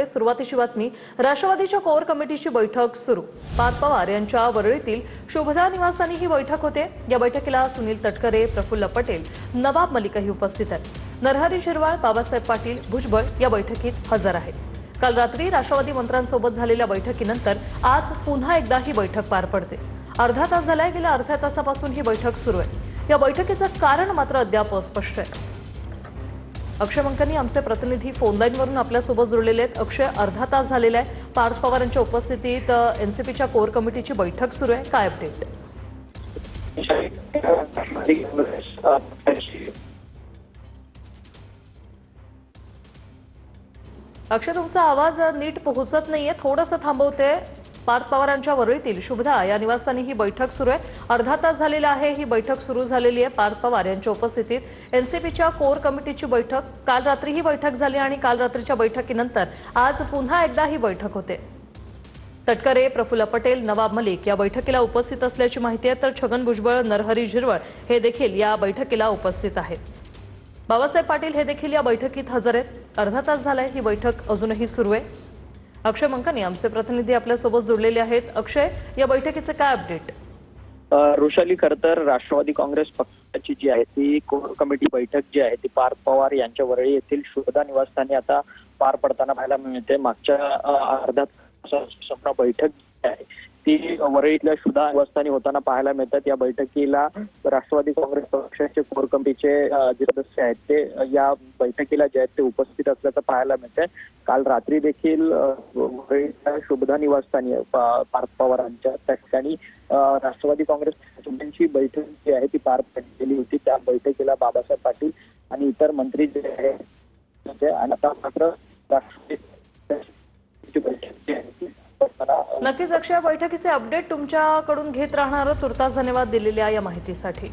सुरुवातीची बातमी। राष्ट्रवादीच्या कोर कमिटीची बैठक सुरू। पार्थ पवार यांच्या वरळीतील शुभदा निवासानी ही बैठक होते। या बैठकीला सुनील तटकरे, प्रफुल्ल पटेल, नवाब मलिकही उपस्थित आहेत। नरहरी झिरवाळ, बाबासाहेब पाटील, भुजबळ या बैठकीत हजर आहेत। काल रात्री राष्ट्रवादी मंत्र्यांसोबत झालेल्या बैठकीनंतर आज पुन्हा एकदा ही बैठक पार पडते। अर्धा तास झालाय। गेल्या अर्ध्या तासापासून ही बैठक सुरू आहे। या बैठकीचं कारण मात्र अद्याप अस्पष्ट आहे। अक्षय मंकनी आमचे प्रतिनिधी फोन लाईनवरून आपल्यासोबत जोडलेले आहेत। अक्षय, अर्धा तास झालेला आहे। पार्थ पवारांच्या उपस्थितीत एनसीपीच्या कोर कमिटीची बैठक सुरू आहे। काय अपडेट? अक्षय, तुमचा आवाज नीट पोहोचत नाहीये, थोडंसं थांबवते। पार्थ पवारांच्या वरळीतील शुभदा या निवासानी ही बैठक सुरू आहे। अर्धा तास झालेला आहे। ही बैठक सुरू झालेली आहे। पार्थ पवार यांच्या उपस्थितीत एनसीपीच्या कोर कमिटीची बैठक। काल रात्री ही बैठक झाली आणि काल रात्रीच्या बैठकीनंतर आज पुन्हा एकदा ही बैठक होते। तटकरे, प्रफुल्ल पटेल, नवाब मलिक या बैठकीला उपस्थित असल्याची माहिती आहे। तर छगन भुजबळ, नरहरी झिरवाळ हे देखील या बैठकीला उपस्थित आहेत। बाबासाहेब पाटील हे देखील या बैठकीत हजर आहेत। अर्धा तास झालाय। ही बैठक अजूनही सुरू आहे। अक्षय मंकनी आमचे प्रतिनिधी आपल्यासोबत जोडलेले आहेत। अक्षय, या बैठकीचे काय अपडेट? रोशाली, खरं तर राष्ट्रवादी काँग्रेस पक्षाची जी आहे ती कोर कमिटी बैठक जी आहे ती पार्थ पवार यांच्या वरळी येथील शुभदा निवासस्थानी आता पार पडताना पाहायला मिळते। मागच्या अर्धा तासापासून बैठक जी आहे ती वरळीतल्या शुभदा निवासस्थानी होताना पाहायला मिळतात। या बैठकीला राष्ट्रवादी काँग्रेस पक्षाचे कोर कमिटीचे जे सदस्य आहेत ते या बैठकीला जे आहेत ते उपस्थित असल्याचं पाहायला मिळतंय। काल रात्री देखील वरळीतल्या शुभदा निवासस्थानी पार्थ पवारांच्या त्या ठिकाणी राष्ट्रवादी काँग्रेस बैठक जी आहे ती पार पडलेली होती। त्या बैठकीला बाबासाहेब पाटील आणि इतर मंत्री जे आहेत आणि आता मात्र राष्ट्रवादी बैठक जी आहे ती नक्कीच अक्षय, बैठकीचे अपडेट तुमच्याकडून घेत राहणार। तुर्तास धन्यवाद दिलेल्या या माहितीसाठी।